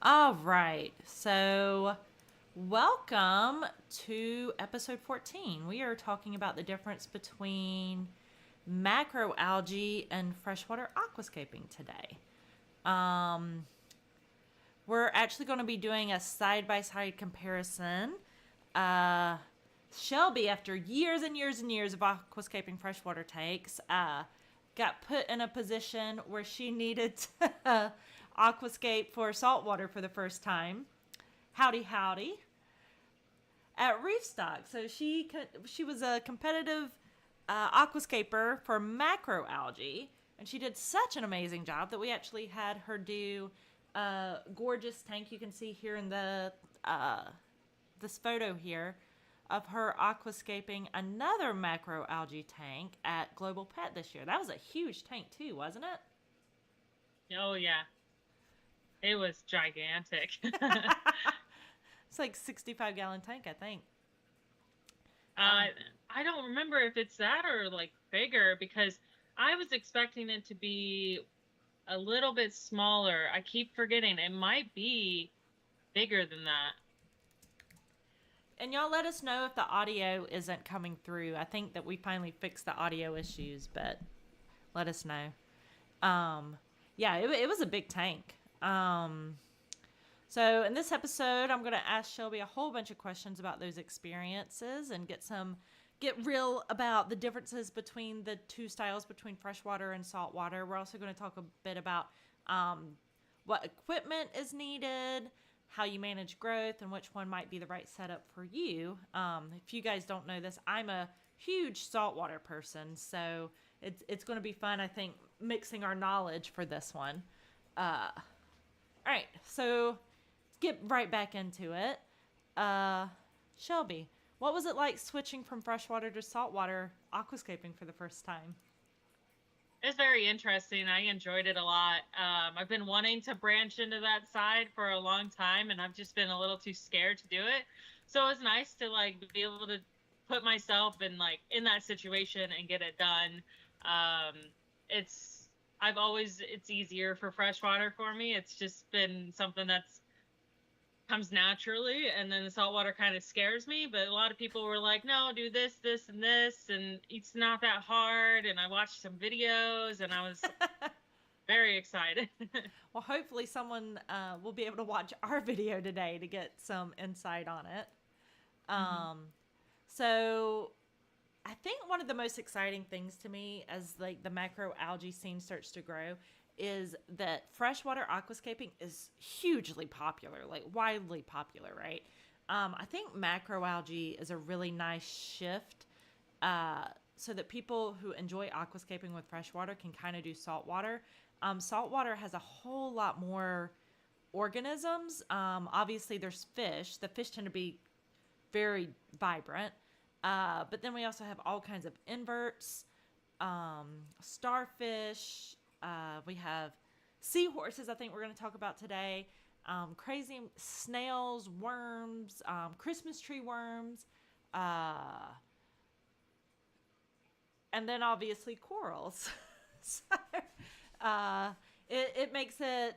All right. So, welcome to episode 14. We are talking about the difference between macroalgae and freshwater aquascaping today. We're actually going to be doing a side by side comparison. Shelby, after years and years and years of aquascaping freshwater tanks, got put in a position where she needed to aquascape for saltwater for the first time. Howdy, howdy. At ReefStock. So she was a competitive aquascaper for macroalgae, and she did such an amazing job that we actually had her do a gorgeous tank you can see here in this photo here of her aquascaping another macroalgae tank at Global Pet this year. That was a huge tank too, wasn't it? Oh yeah, it was gigantic. It's like 65-gallon tank, I think. uh, I don't remember if it's that or like bigger because I was expecting it to be a little bit smaller. I keep forgetting it might be bigger than that. And y'all let us know if the audio isn't coming through. I think that we finally fixed the audio issues, but let us know. Yeah, it was a big tank. So in this episode, I'm going to ask Shelby a whole bunch of questions about those experiences and get real about the differences between the two styles between freshwater and saltwater. We're also going to talk a bit about what equipment is needed, how you manage growth, and which one might be the right setup for you. If you guys don't know this, I'm a huge saltwater person, so it's going to be fun, I think, mixing our knowledge for this one. All right, so let's get right back into it. Shelby, what was it like switching from freshwater to saltwater aquascaping for the first time? It's very interesting. I enjoyed it a lot. I've been wanting to branch into that side for a long time, and I've just been a little too scared to do it. So it was nice to like be able to put myself in that situation and get it done. It's it's easier for freshwater for me. It's just been something that's comes naturally, and then the saltwater kind of scares me, but a lot of people were like, no, do this, this, and this, and it's not that hard. And I watched some videos and I was very excited. Well, hopefully someone will be able to watch our video today to get some insight on it. Hmm. So I think one of the most exciting things to me as like the macroalgae scene starts to grow is that freshwater aquascaping is hugely popular, like widely popular, right? I think macroalgae is a really nice shift so that people who enjoy aquascaping with freshwater can kind of do saltwater. Saltwater has a whole lot more organisms. Obviously, there's fish. The fish tend to be very vibrant. But then we also have all kinds of inverts, starfish. We have seahorses, I think we're going to talk about today. Crazy snails, worms, Christmas tree worms, and then obviously corals. So, it makes it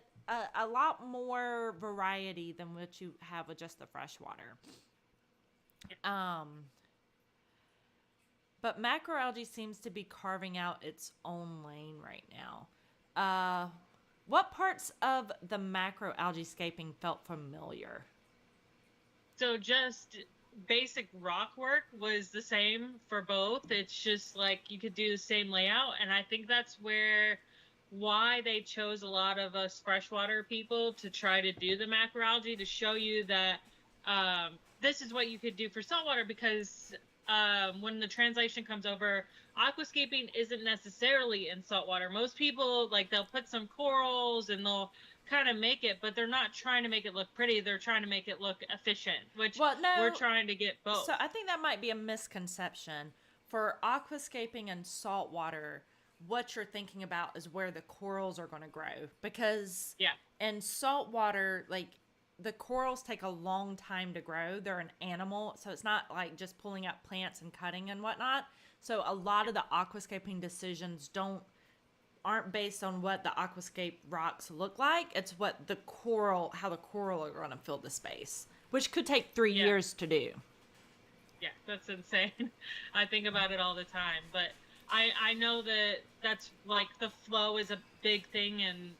a lot more variety than what you have with just the freshwater. But macroalgae seems to be carving out its own lane right now. What parts of the macroalgae scaping felt familiar? So just basic rock work was the same for both. It's just like you could do the same layout. And I think that's why they chose a lot of us freshwater people to try to do the macroalgae to show you that this is what you could do for saltwater because when the translation comes over, aquascaping isn't necessarily in saltwater. Most people like they'll put some corals and they'll kind of make it, but they're not trying to make it look pretty. They're trying to make it look efficient, which Well, we're no. trying to get So both. I think that might be a misconception. For aquascaping and saltwater, what you're thinking about is where the corals are going to grow. Because Yeah. in saltwater, like the corals take a long time to grow. They're an animal, so it's not like just pulling up plants and cutting and whatnot. So a lot of the aquascaping decisions don't aren't based on what the aquascape rocks look like. It's what how the coral are going to fill the space, which could take 3 years to do. Yeah, that's insane. I think about it all the time, but I know that that's like the flow is a big thing in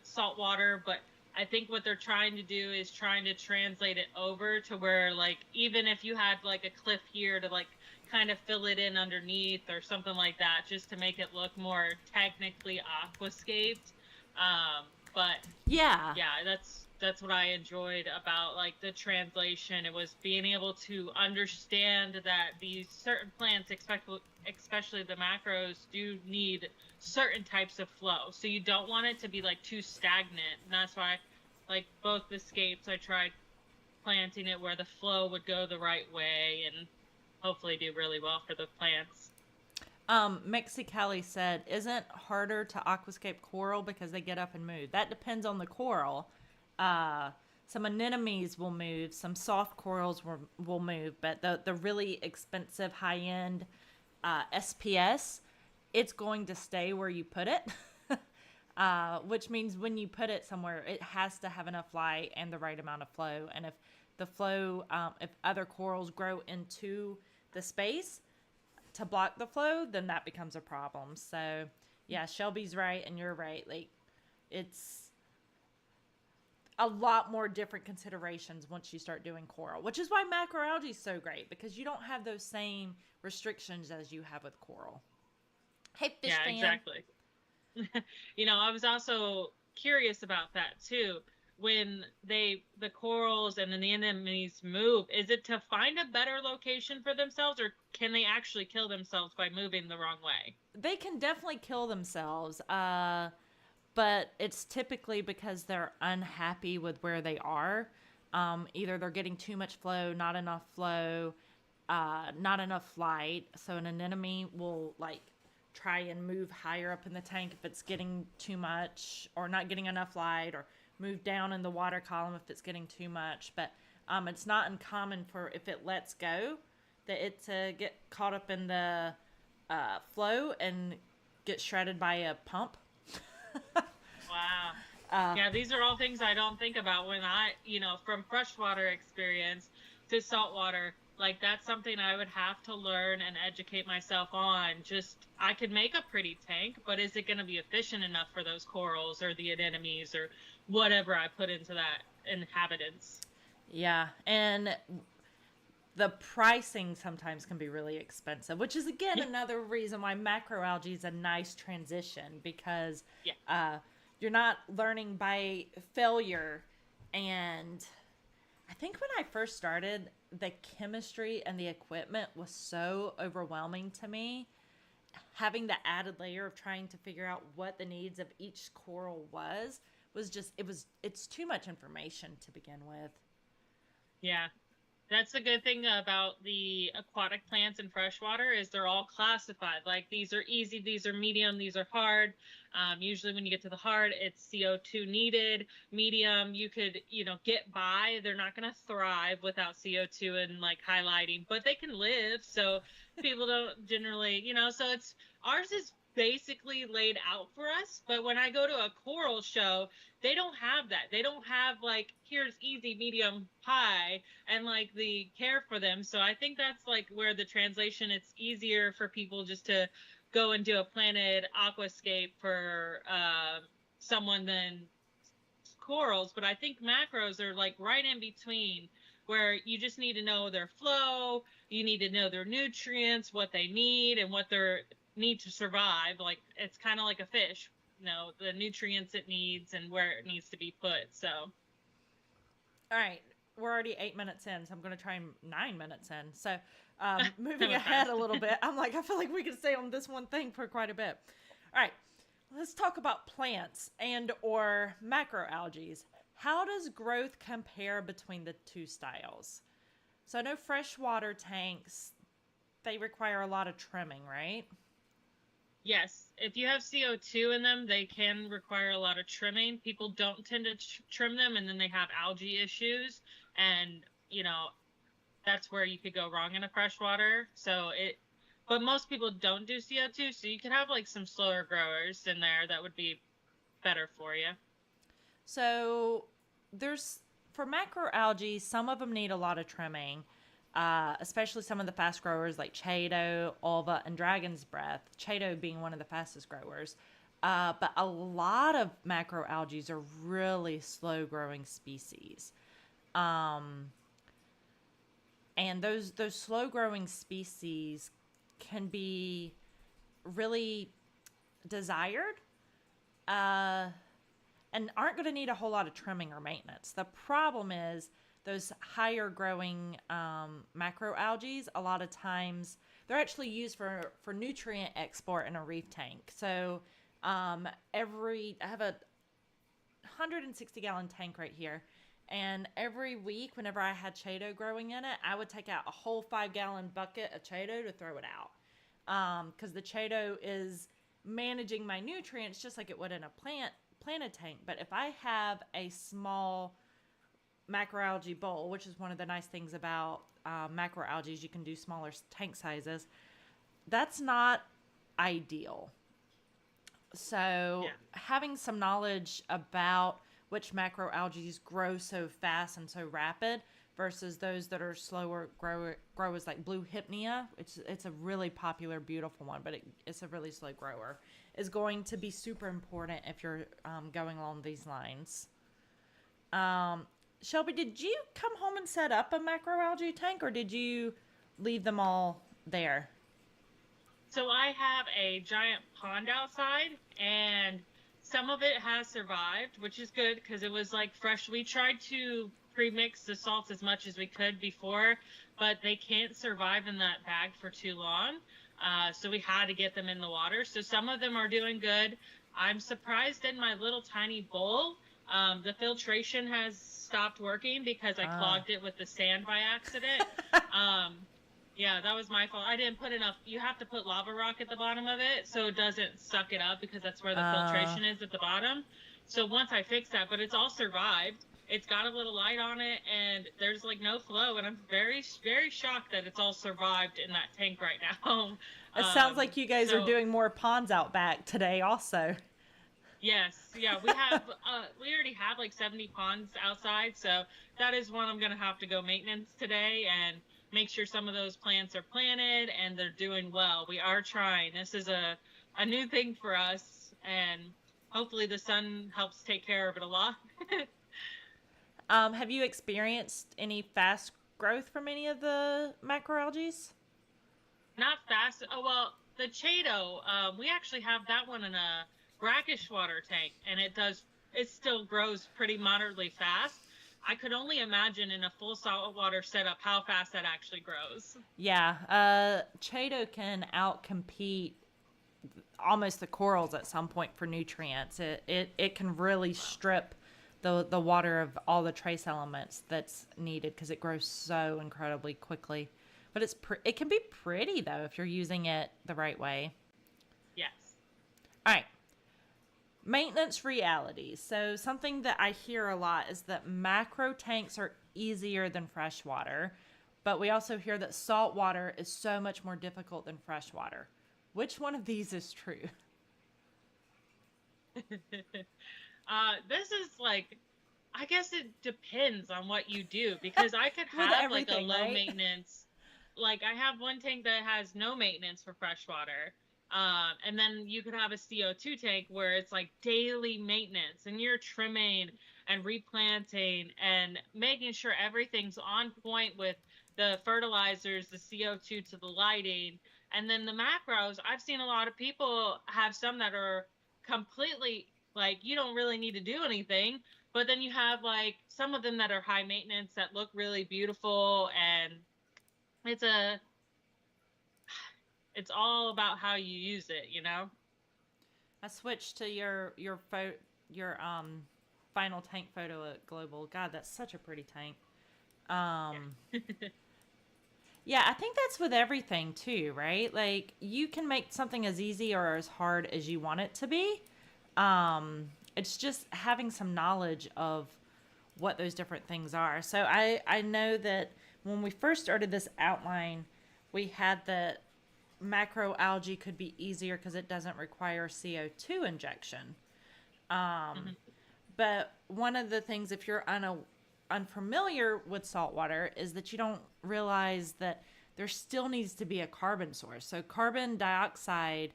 saltwater, but I think what they're trying to do is trying to translate it over to where, like, even if you had like a cliff here to like kind of fill it in underneath or something like that, just to make it look more technically aquascaped. But Yeah. yeah, that's what I enjoyed about like the translation. It was being able to understand that these certain plants, especially the macros, do need certain types of flow. So you don't want it to be like too stagnant. And that's why, like both the scapes, I tried planting it where the flow would go the right way and hopefully do really well for the plants. Mexicali said, isn't harder to aquascape coral because they get up and move? That depends on the coral. Some anemones will move, some soft corals will move, but the really expensive high end SPS, it's going to stay where you put it. Which means when you put it somewhere, it has to have enough light and the right amount of flow. And if the flow, if other corals grow into the space to block the flow, then that becomes a problem. So yeah, Shelby's right and you're right. Like, it's a lot more different considerations once you start doing coral, which is why macroalgae is so great, because you don't have those same restrictions as you have with coral. Hey, fish fan. Exactly. I was also curious about that too. When the corals and the anemones move, is it to find a better location for themselves, or can they actually kill themselves by moving the wrong way? They can definitely kill themselves, but it's typically because they're unhappy with where they are. Either they're getting too much flow, not enough flow, not enough light. So an anemone will like try and move higher up in the tank if it's getting too much, or not getting enough light, or move down in the water column if it's getting too much. But it's not uncommon for, if it lets go, that it to get caught up in the flow and get shredded by a pump. Wow. Yeah, these are all things I don't think about when from freshwater experience to saltwater. Like, that's something I would have to learn and educate myself on. Just, I could make a pretty tank, but is it going to be efficient enough for those corals or the anemones or whatever I put into that inhabitants? Yeah, and the pricing sometimes can be really expensive, which is, again, another reason why macroalgae is a nice transition, because you're not learning by failure. And I think when I first started, the chemistry and the equipment was so overwhelming to me. Having the added layer of trying to figure out what the needs of each coral was just, it's too much information to begin with. Yeah. That's the good thing about the aquatic plants in freshwater, is they're all classified. Like, these are easy, these are medium, these are hard. Usually when you get to the hard, it's CO2 needed. Medium, you could, get by. They're not going to thrive without CO2 and like highlighting, but they can live. So people don't generally, so ours is basically laid out for us. But when I go to a coral show, they don't have that. They don't have like, here's easy, medium, high, and like the care for them. So I think that's like where the translation, it's easier for people just to go and do a planted aquascape for someone than corals. But I think macros are like right in between, where you just need to know their flow, you need to know their nutrients, what they need, and what they need to survive. Like, it's kind of like a fish, the nutrients it needs and where it needs to be put. So all right, we're already 8 minutes in, so I'm going to try 9 minutes in. So moving ahead a little bit, I feel like we could stay on this one thing for quite a bit. All right, let's talk about plants and or macroalgae. How does growth compare between the two styles? So I know freshwater tanks, they require a lot of trimming, right? Yes, if you have CO2 in them, they can require a lot of trimming. People don't tend to trim them, and then they have algae issues, and that's where you could go wrong in a freshwater. So but most people don't do CO2, so you could have like some slower growers in there that would be better for you. So there's for macroalgae, some of them need a lot of trimming, especially some of the fast growers like Chaeto, Ulva, and Dragon's Breath. Chaeto being one of the fastest growers. But a lot of macroalgae are really slow growing species. Um, and those slow growing species can be really desired. Uh, and aren't going to need a whole lot of trimming or maintenance. The problem is those higher growing macroalgae, a lot of times they're actually used for nutrient export in a reef tank. So I have a 160-gallon tank right here. And every week, whenever I had Chaeto growing in it, I would take out a whole 5-gallon bucket of Chaeto to throw it out. Because the Chaeto is managing my nutrients just like it would in a planted tank. But if I have a small macroalgae bowl, which is one of the nice things about macroalgae, you can do smaller tank sizes. That's not ideal. So Yeah. having some knowledge about which macroalgae grow so fast and so rapid versus those that are slower growers like blue hypnea, it's a really popular, beautiful one, but it's a really slow grower, is going to be super important if you're going along these lines. Shelby, did you come home and set up a macroalgae tank, or did you leave them all there? So I have a giant pond outside, and some of it has survived, which is good because it was like fresh. We tried to pre-mix the salts as much as we could before, but they can't survive in that bag for too long. So we had to get them in the water. So some of them are doing good. I'm surprised in my little tiny bowl, the filtration has stopped working because I clogged it with the sand by accident. Yeah, that was my fault. I didn't put enough. You have to put lava rock at the bottom of it so it doesn't suck it up because that's where the filtration is at the bottom. So once I fixed that, but it's all survived. It's got a little light on it and there's like no flow. And I'm very, very shocked that it's all survived in that tank right now. It sounds like you guys are doing more ponds out back today also. Yes, yeah, we already have like 70 ponds outside, so that is one I'm gonna have to go maintenance today and make sure some of those plants are planted and they're doing well. We are trying. This is a new thing for us, and hopefully the sun helps take care of it a lot. Have you experienced any fast growth from any of the macroalgae? Not fast. Oh well, the Chaeto, we actually have that one in a brackish water tank, and it still grows pretty moderately fast. I could only imagine in a full saltwater setup how fast that actually grows. Yeah, Chaeto can outcompete almost the corals at some point for nutrients. It can really strip the water of all the trace elements that's needed because it grows so incredibly quickly. But it can be pretty though if you're using it the right way. Yes. All right. Maintenance realities. So something that I hear a lot is that macro tanks are easier than freshwater, but we also hear that saltwater is so much more difficult than freshwater. Which one of these is true? This is like, I guess it depends on what you do because I could have like a low maintenance, like I have one tank that has no maintenance for freshwater. And then you could have a CO2 tank where it's like daily maintenance and you're trimming and replanting and making sure everything's on point with the fertilizers, the CO2 to the lighting. And then the macros, I've seen a lot of people have some that are completely like you don't really need to do anything. But then you have like some of them that are high maintenance that look really beautiful, and it's all about how you use it, you know? I switched to your final tank photo at Global. God, that's such a pretty tank. Yeah. Yeah, I think that's with everything too, right? Like you can make something as easy or as hard as you want it to be. It's just having some knowledge of what those different things are. So I know that when we first started this outline, we had that macroalgae could be easier because it doesn't require CO2 injection. Hmm. But one of the things, if you're unfamiliar with saltwater, is that you don't realize that there still needs to be a carbon source. So carbon dioxide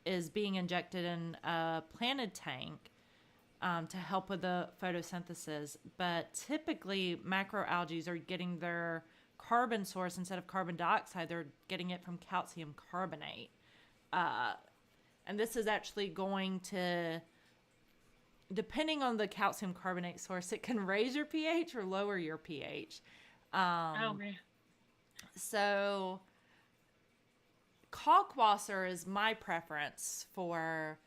is being injected in a planted tank to help with the photosynthesis. But typically, macroalgae are getting their carbon source instead of carbon dioxide, they're getting it from calcium carbonate. And this is actually going to, depending on the calcium carbonate source, it can raise your pH or lower your pH. Oh man. So kalkwasser is my preference for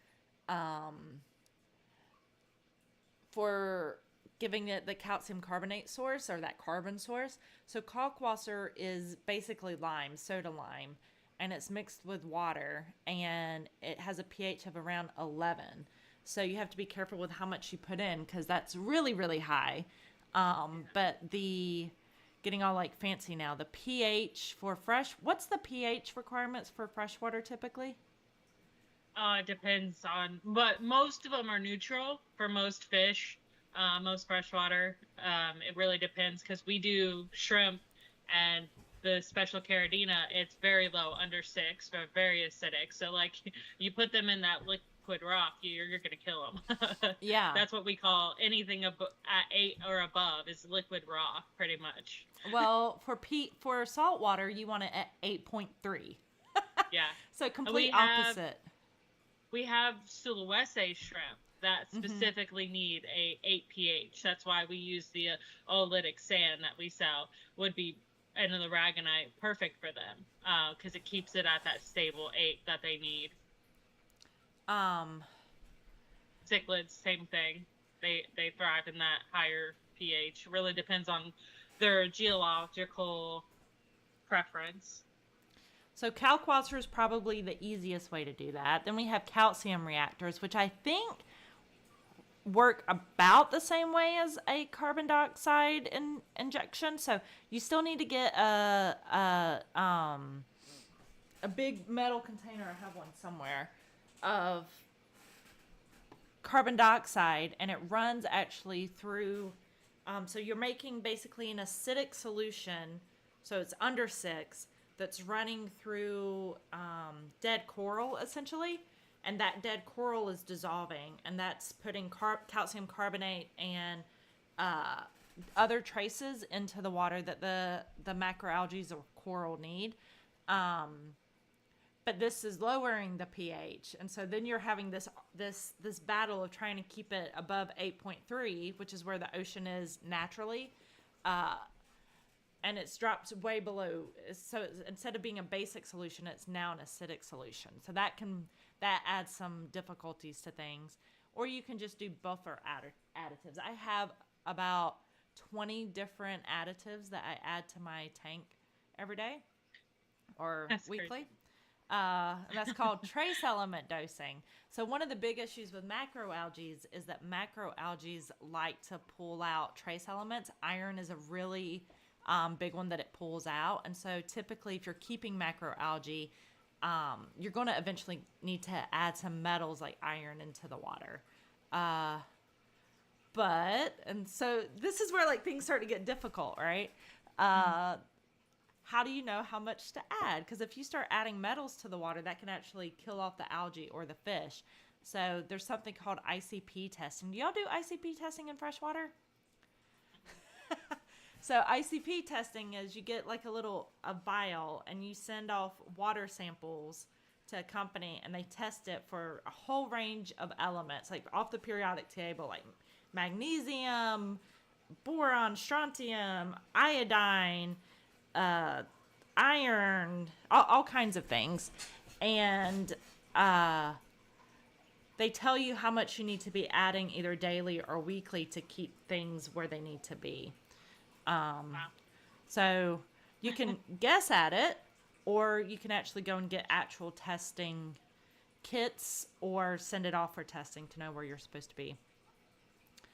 giving it the calcium carbonate source or that carbon source. So kalkwasser is basically lime, soda lime, and it's mixed with water, and it has a pH of around 11. So you have to be careful with how much you put in because that's really, really high. But getting all like fancy now, the pH for what's the pH requirements for freshwater typically? It depends on, but most of them are neutral for most fish, most freshwater. It really depends because we do shrimp and the special caridina, it's very low, under 6, but very acidic. So like you put them in that liquid rock, you're gonna kill them. Yeah. That's what we call anything at 8 or above is liquid rock, pretty much. Well, for saltwater, you want it at 8.3. Yeah. So And complete opposite. we have Sulawesi shrimp that specifically need a 8 pH. That's why we use the oolitic sand that we sell would be, and the ragonite, perfect for them because it keeps it at that stable 8 that they need. Cichlids, same thing. They thrive in that higher pH. Really depends on their geological preference. So kalkwasser is probably the easiest way to do that. Then we have calcium reactors, which I think work about the same way as a carbon dioxide injection. So you still need to get a big metal container. I have one somewhere of carbon dioxide, and it runs actually through. So you're making basically an acidic solution. So it's under 6. That's running through dead coral, essentially. And that dead coral is dissolving. And that's putting calcium carbonate and other traces into the water that the macroalgae or coral need. But this is lowering the pH. And so then you're having this battle of trying to keep it above 8.3, which is where the ocean is naturally. And it's dropped way below. So instead of being a basic solution, it's now an acidic solution. So that adds some difficulties to things. Or you can just do buffer additives. I have about 20 different additives that I add to my tank every day or That's weekly. crazy. And that's called trace element dosing. So one of the big issues with macroalgae is that macroalgae like to pull out trace elements. Iron is a really big one that it pulls out. And so typically if you're keeping macroalgae, you're going to eventually need to add some metals like iron into the water. And so this is where like things start to get difficult, right? How do you know how much to add? Because if you start adding metals to the water, that can actually kill off the algae or the fish. So there's something called ICP testing. Do y'all do ICP testing in freshwater? So ICP testing is you get like a vial and you send off water samples to a company and they test it for a whole range of elements, like off the periodic table, like magnesium, boron, strontium, iodine, iron, all kinds of things. And they tell you how much you need to be adding either daily or weekly to keep things where they need to be. Wow. So you can guess at it, or you can actually go and get actual testing kits or send it off for testing to know where you're supposed to be.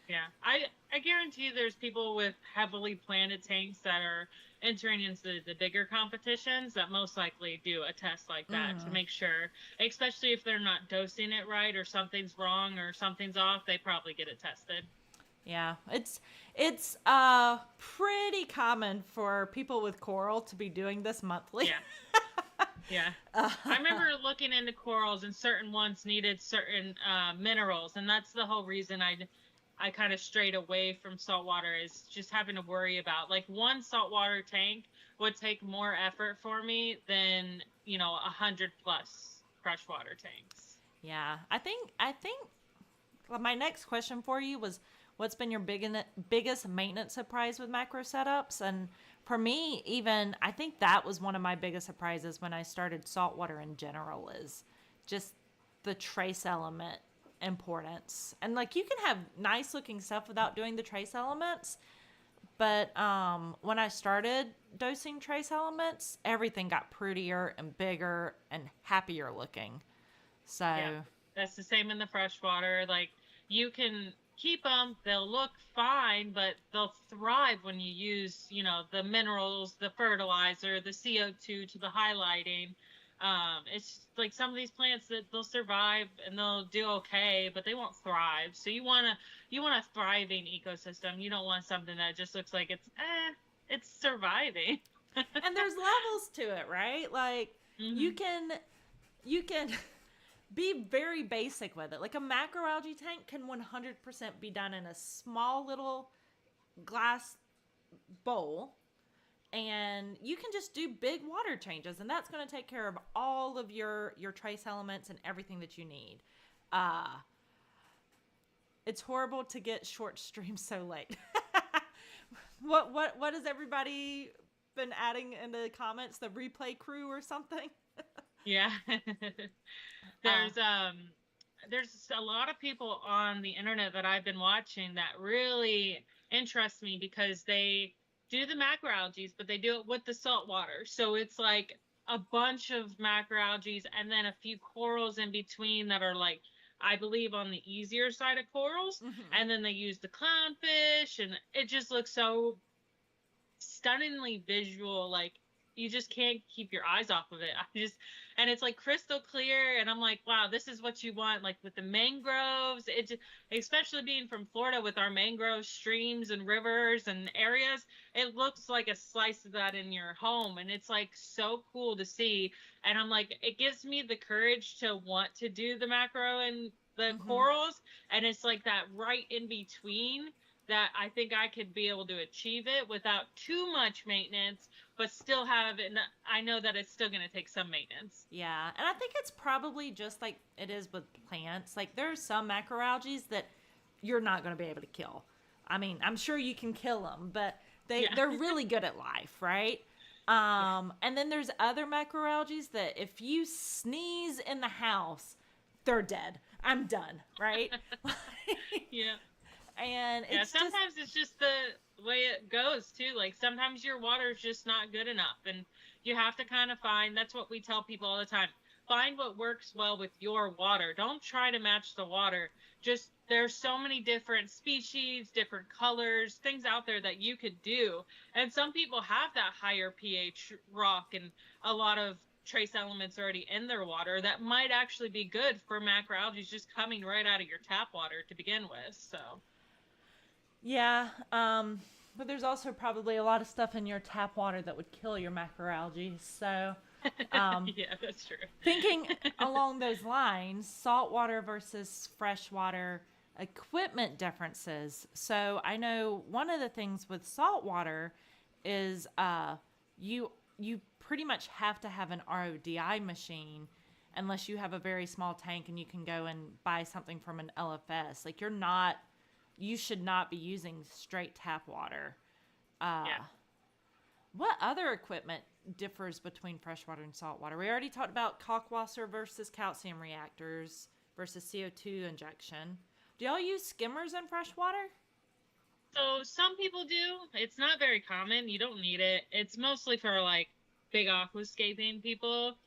Yeah, I guarantee there's people with heavily planted tanks that are entering into the bigger competitions that most likely do a test like that to Mm. make sure, especially if they're not dosing it right or something's wrong or something's off, they probably get it tested. Yeah, it's pretty common for people with coral to be doing this monthly. Yeah, yeah. I remember looking into corals and certain ones needed certain minerals, and that's the whole reason I kind of strayed away from saltwater is just having to worry about like one saltwater tank would take more effort for me than 100+ freshwater tanks. Yeah, I think well, my next question for you was what's been your biggest maintenance surprise with macro setups? And for me, even I think that was one of my biggest surprises when I started saltwater in general is just the trace element importance. And like you can have nice looking stuff without doing the trace elements, but when I started dosing trace elements, everything got prettier and bigger and happier looking. Yeah, So, that's the same in the freshwater. Like you can keep them, they'll look fine, but they'll thrive when you use, the minerals, the fertilizer, the CO2 to the highlighting. It's like some of these plants that they'll survive and they'll do okay, but they won't thrive. So you want a thriving ecosystem. You don't want something that just looks like it's surviving. and there's levels to it, right? Like you Hmm. can you can be very basic with it. Like a macroalgae tank can 100% be done in a small little glass bowl, and you can just do big water changes, and that's going to take care of all of your trace elements and everything that you need. uh it's horrible to get short streams so late. What has everybody been adding in the comments? The replay crew or something? Yeah. uh there's there's a lot of people on the internet that I've been watching that really interest me because they do the macroalgae, but they do it with the salt water. So it's like a bunch of macroalgae and then a few corals in between that are like I believe on the easier side of corals. mhm. And then they use the clownfish and it just looks so stunningly visual. Like you just can't keep your eyes off of it. And it's like crystal clear, and I'm like, wow, this is what you want. Like with the mangroves, especially being from Florida with our mangrove streams and rivers and areas, it looks like a slice of that in your home, and it's like so cool to see. And I'm like, it gives me the courage to want to do the macro and the Mhm. corals, and it's like that right in between that I think I could be able to achieve it without too much maintenance, but still have it. I know that it's still going to take some maintenance. Yeah, and I think it's probably just like it is with plants. Like there are some macroalgae that you're not going to be able to kill. I mean, I'm sure you can kill them, but Yeah. they're really good at life, right? Yeah. And then there's other macroalgae that if you sneeze in the house, they're dead. I'm done, right? Yeah. And Yeah. it's just Sometimes it's just the way it goes, too. Like sometimes your water is just not good enough. And you have to kind of find that's what we tell people all the time. Find what works well with your water. Don't try to match the water. Just there's so many different species, different colors, things out there that you could do. And some people have that higher pH rock and a lot of trace elements already in their water that might actually be good for macroalgae just coming right out of your tap water to begin with. So, yeah. But there's also probably a lot of stuff in your tap water that would kill your macroalgae. So, um, yeah, that's true. thinking along those lines, saltwater versus freshwater equipment differences. So I know one of the things with saltwater is you pretty much have to have an RODI machine unless you have a very small tank and you can go and buy something from an LFS. Like you should not be using straight tap water. Uh, Yeah. what other equipment differs between freshwater and saltwater? We already talked about Kalkwasser versus calcium reactors versus CO2 injection. Do y'all use skimmers in freshwater? So some people do. It's not very common. You don't need it. It's mostly for like big aquascaping people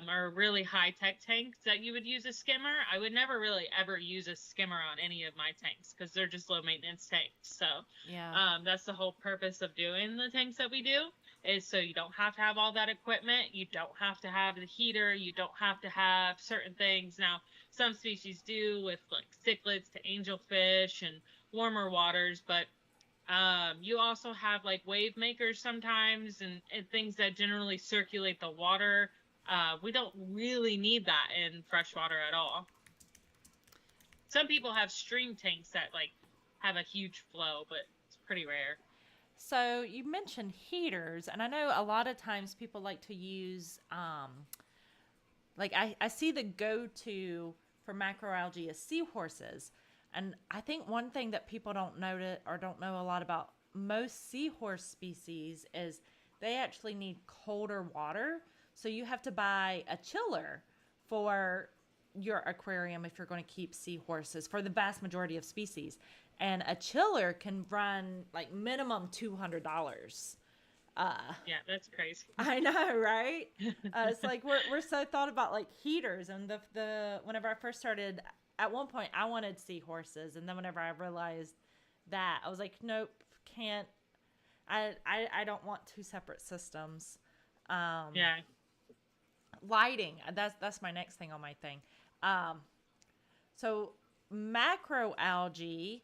or really high-tech tanks that you would use a skimmer. I would never really ever use a skimmer on any of my tanks because they're just low-maintenance tanks. So Yeah. that's the whole purpose of doing the tanks that we do, is so you don't have to have all that equipment. You don't have to have the heater. You don't have to have certain things. Now, some species do with like cichlids to angelfish and warmer waters, but you also have like wave makers sometimes, and things that generally circulate the water. We don't really need that in freshwater at all. Some people have stream tanks that like have a huge flow, but it's pretty rare. So you mentioned heaters, and I know a lot of times people like to use, like I see the go-to for macroalgae is seahorses. And I think one thing that people don't know or don't know a lot about most seahorse species is they actually need colder water. So you have to buy a chiller for your aquarium if you're going to keep seahorses for the vast majority of species. And a chiller can run like minimum $200. Yeah, that's crazy. I know, right? It's like we're so thought about like heaters, and the whenever I first started, at one point I wanted seahorses, and then whenever I realized that, I was like, nope, can't. I don't want two separate systems. Yeah. Lighting, that's my next thing on my thing. So macroalgae,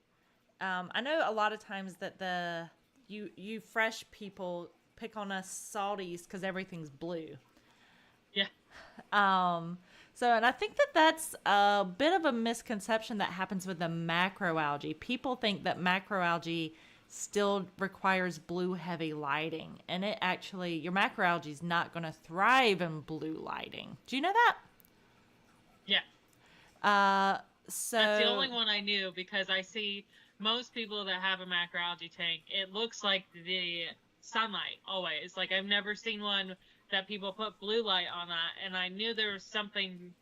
I know a lot of times that you fresh people pick on us salties because everything's blue. Yeah. So, and I think that that's a bit of a misconception that happens with the macroalgae. People think that macroalgae still requires blue heavy lighting, and it actually, your macroalgae is not going to thrive in blue lighting. Do you know that? Yeah. So That's the only one I knew, because I see most people that have a macroalgae tank, it looks like the sunlight always. Like, I've never seen one that people put blue light on that, and I knew there was something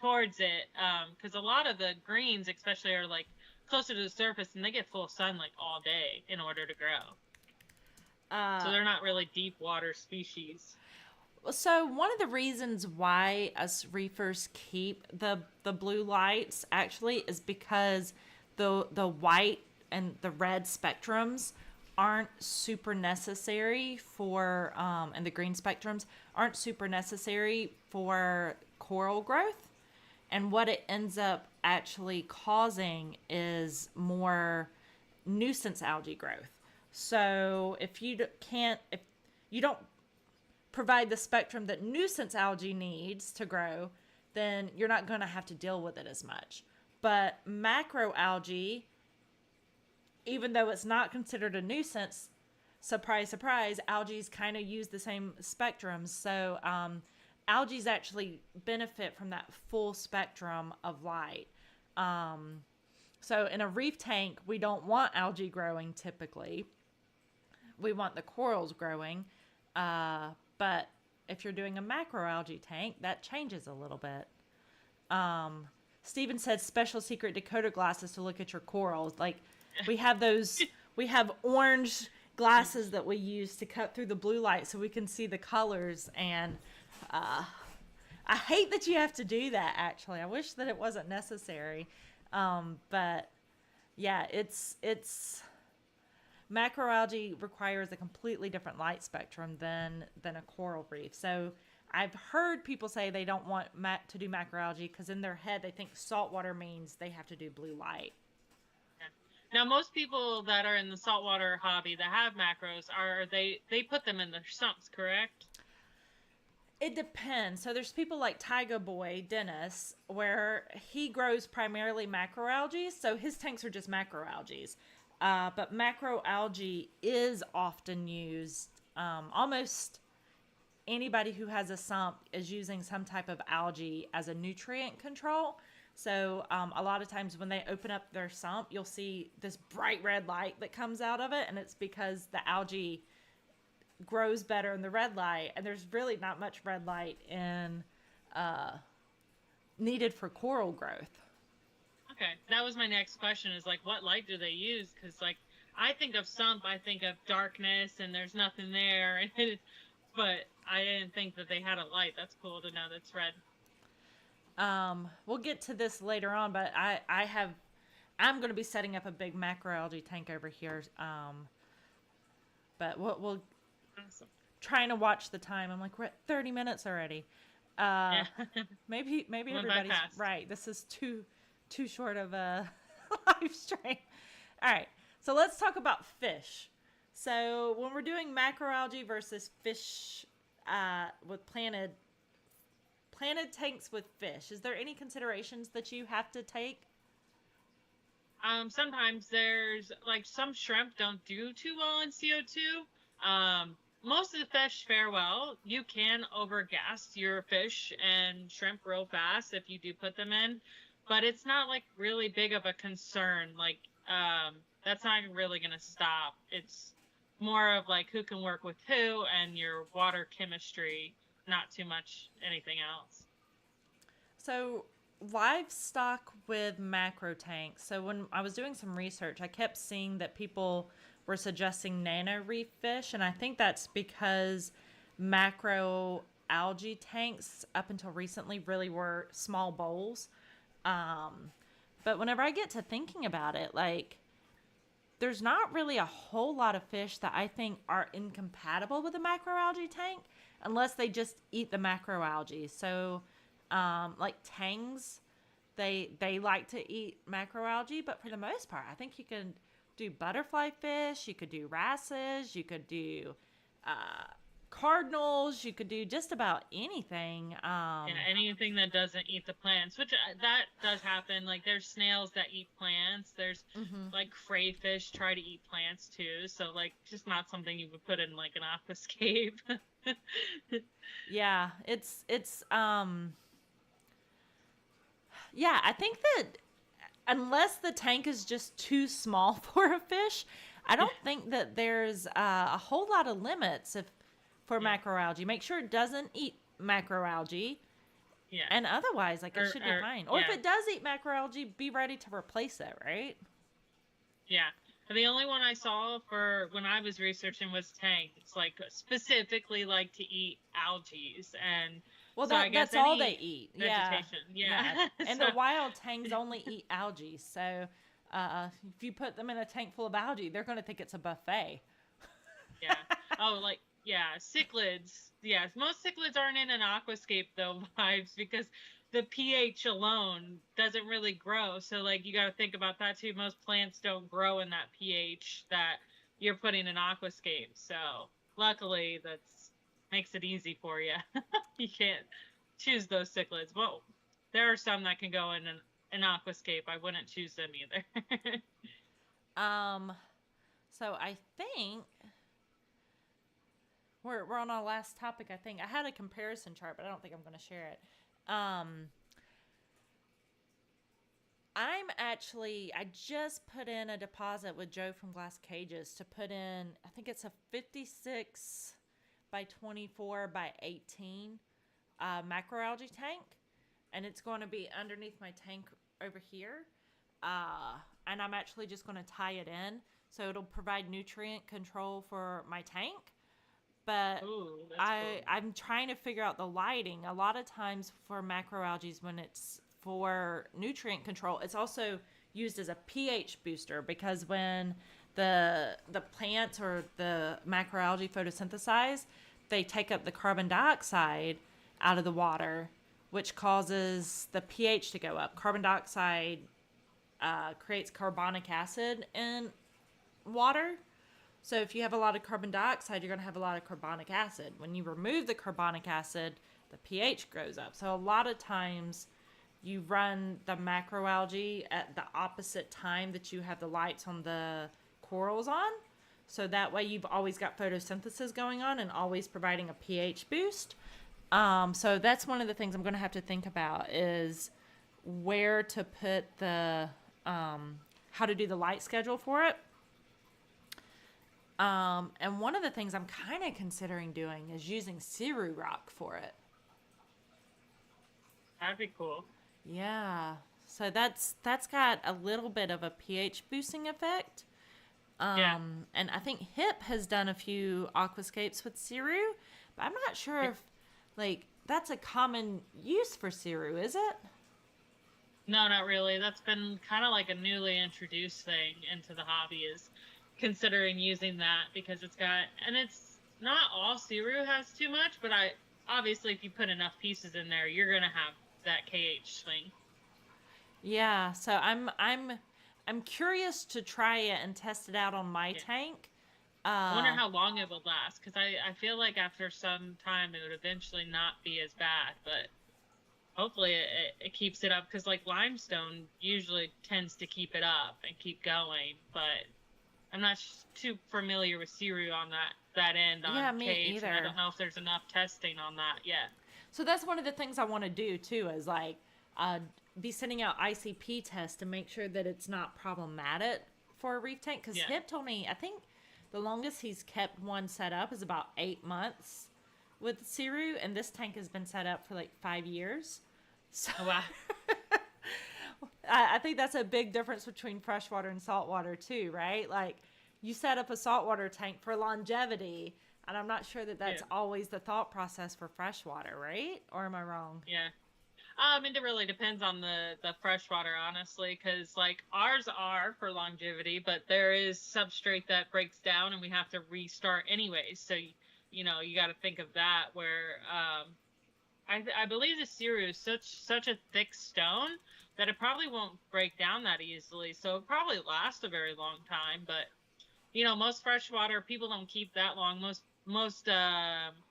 towards it, because a lot of the greens especially are like closer to the surface, and they get full sun like all day in order to grow. So they're not really deep water species. So one of the reasons why us reefers keep the blue lights actually is because the white and the red spectrums aren't super necessary for and the green spectrums aren't super necessary for coral growth. And what it ends up actually causing is more nuisance algae growth. So if you if you don't provide the spectrum that nuisance algae needs to grow, then you're not going to have to deal with it as much. But macroalgae, even though it's not considered a nuisance, surprise, surprise, algae kind of use the same spectrums. So algae actually benefit from that full spectrum of light. So in a reef tank, we don't want algae growing typically. We want the corals growing. But if you're doing a macroalgae tank, that changes a little bit. Steven said special secret decoder glasses to look at your corals. Like, we have those, we have orange glasses that we use to cut through the blue light so we can see the colors. And I hate that you have to do that, actually. I wish that it wasn't necessary. But yeah, it's macroalgae requires a completely different light spectrum than a coral reef. So I've heard people say they don't want to do macroalgae because in their head they think saltwater means they have to do blue light. Now, most people that are in the saltwater hobby that have macros they put them in their sumps, correct? It depends. So there's people like Tyga Boy Dennis, where he grows primarily macroalgae, so his tanks are just macroalgae. But macroalgae is often used. Almost anybody who has a sump is using some type of algae as a nutrient control. So a lot of times when they open up their sump, you'll see this bright red light that comes out of it, and it's because the algae grows better in the red light, and there's really not much red light in needed for coral growth. Okay, that was my next question, is like, what light do they use? Because like, I think of sump, I think of darkness and there's nothing there. But but I didn't think that they had a light. That's cool to know that's red. We'll get to this later on, but I'm going to be setting up a big macroalgae tank over here. But we'll Awesome. trying to watch the time. I'm like, we're at 30 minutes already. Yeah. Maybe Went by everybody's fast. right. This is too short of a live stream. All right, so let's talk about fish. So when we're doing macroalgae versus fish with planted tanks with fish, is there any considerations that you have to take? Sometimes there's like some shrimp don't do too well in CO2. Most of the fish fare well. You can overgas your fish and shrimp real fast if you do put them in, but it's not like really big of a concern. Like, that's not really going to stop. It's more of like who can work with who and your water chemistry, not too much anything else. So livestock with macro tanks. So when I was doing some research, I kept seeing that people were suggesting nano reef fish, and I think that's because macro algae tanks up until recently really were small bowls. But whenever I get to thinking about it, like there's not really a whole lot of fish that I think are incompatible with a macroalgae tank unless they just eat the macroalgae. So like tangs, they like to eat macroalgae, but for the most part, I think you can do butterfly fish, you could do wrasses, you could do cardinals, you could do just about anything. Yeah, anything that doesn't eat the plants, which that does happen. Like there's snails that eat plants. There's like crayfish try to eat plants too. So like just not something you would put in like an aquascape. Yeah, it's yeah, I think that unless the tank is just too small for a fish, I don't think that there's a whole lot of limits for macroalgae. Make sure it doesn't eat macroalgae. Yeah. And otherwise, like, it should be fine. Or if yeah. it does eat macroalgae, be ready to replace it, right? Yeah. The only one I saw for when I was researching was tanks, like specifically like to eat algae and well, so I guess that's all they eat. Vegetation. Yeah. And So- the wild tanks only eat algae. So if you put them in a tank full of algae, they're going to think it's a buffet. Yeah. Oh, like, yeah, cichlids. Yes, most cichlids aren't in an aquascape though, vibes, because the pH alone doesn't really grow. So like you got to think about that too. Most plants don't grow in that pH that you're putting in aquascape. So luckily that's makes it easy for you. You can't choose those cichlids. Well, there are some that can go in an aquascape. I wouldn't choose them either. So I think we're on our last topic. I think I had a comparison chart, but I don't think I'm going to share it. I just put in a deposit with Joe from Glass Cages to put in, I think it's a 56 by 24 by 18 macroalgae tank, and it's going to be underneath my tank over here. And I'm actually just going to tie it in, so it'll provide nutrient control for my tank. But Ooh, I'm trying to figure out the lighting. A lot of times for macroalgae, when it's for nutrient control, it's also used as a pH booster, because when the plants or the macroalgae photosynthesize, they take up the carbon dioxide out of the water, which causes the pH to go up. Carbon dioxide creates carbonic acid in water. So if you have a lot of carbon dioxide, you're going to have a lot of carbonic acid. When you remove the carbonic acid, the pH goes up. So a lot of times you run the macroalgae at the opposite time that you have the lights on the corals on. So that way you've always got photosynthesis going on and always providing a pH boost. So that's one of the things I'm going to have to think about, is where to put the, how to do the light schedule for it. And one of the things I'm kind of considering doing is using Ceru rock for it. That'd be cool. Yeah. So that's got a little bit of a pH boosting effect. Yeah. And I think HIP has done a few aquascapes with Ceru, But I'm not sure if, like, that's a common use for Ciru, is it? No, not really. That's been kind of like a newly introduced thing into the hobby, is considering using that, because it's not all Siru has too much, but obviously if you put enough pieces in there, you're going to have that KH swing. Yeah, so I'm curious to try it and test it out on my Yeah. tank. I wonder Uh, how long it would last, because I feel like after some time it would eventually not be as bad, but hopefully it keeps it up, because like limestone usually tends to keep it up and keep going, but I'm not too familiar with Siru on that end on yeah, me KH, and I either. don't know if there's enough testing on that yet. So that's one of the things I want to do too, is like uh, be sending out ICP tests to make sure that it's not problematic for a reef tank. Because Yeah. Hip told me, I think the longest he's kept one set up is about 8 months with Siru, and this tank has been set up for like 5 years. So Oh, wow. I think that's a big difference between freshwater and saltwater too, right? Like you set up a saltwater tank for longevity, and I'm not sure that that's Yeah. always the thought process for freshwater, right? Or am I wrong? Yeah. It really depends on the freshwater, honestly, because like ours are for longevity, but there is substrate that breaks down and we have to restart anyways. So you got to think of that. Where I believe the Siru is such a thick stone that it probably won't break down that easily. So it probably lasts a very long time. But most freshwater people don't keep that long. Most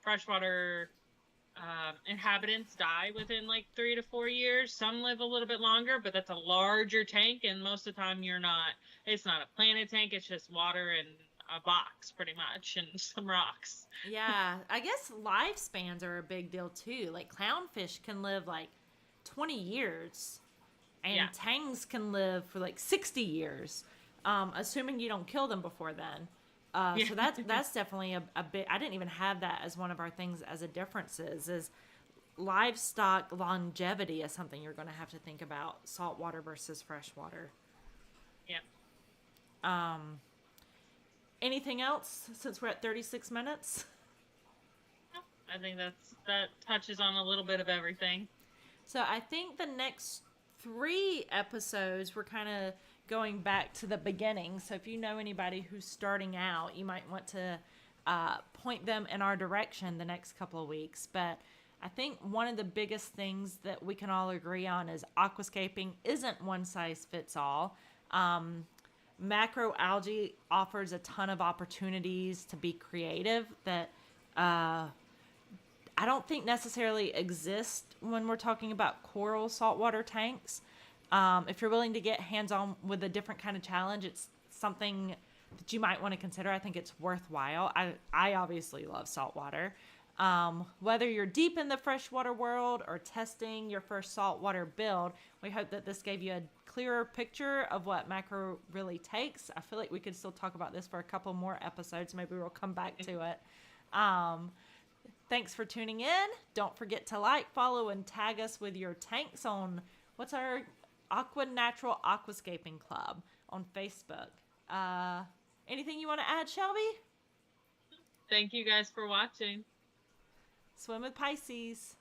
freshwater inhabitants die within like 3 to 4 years. Some live a little bit longer, but that's a larger tank, and most of the time it's not a planted tank, it's just water and a box pretty much, and some rocks. Yeah, I guess lifespans are a big deal too. Like clownfish can live like 20 years, and Yeah. tangs can live for like 60 years, assuming you don't kill them before then. Yeah. So that's definitely a bit. I didn't even have that as one of our things as a differences. Is livestock longevity is something you're going to have to think about, saltwater versus freshwater. Yeah. Anything else since we're at 36 minutes? I think that touches on a little bit of everything. So I think the next 3 episodes we're kind of going back to the beginning. So if you know anybody who's starting out, you might want to point them in our direction the next couple of weeks. But I think one of the biggest things that we can all agree on is aquascaping isn't one size fits all. Macroalgae offers a ton of opportunities to be creative that I don't think necessarily exist when we're talking about coral saltwater tanks. If you're willing to get hands-on with a different kind of challenge, it's something that you might want to consider. I think it's worthwhile. I obviously love saltwater. Whether you're deep in the freshwater world or testing your first saltwater build, we hope that this gave you a clearer picture of what macro really takes. I feel like we could still talk about this for a couple more episodes. Maybe we'll come back to it. Thanks for tuning in. Don't forget to like, follow, and tag us with your tanks on what's our Aqua Natural Aquascaping Club on Facebook. Anything you want to add, Shelby? Thank you guys for watching. Swim with Pisces.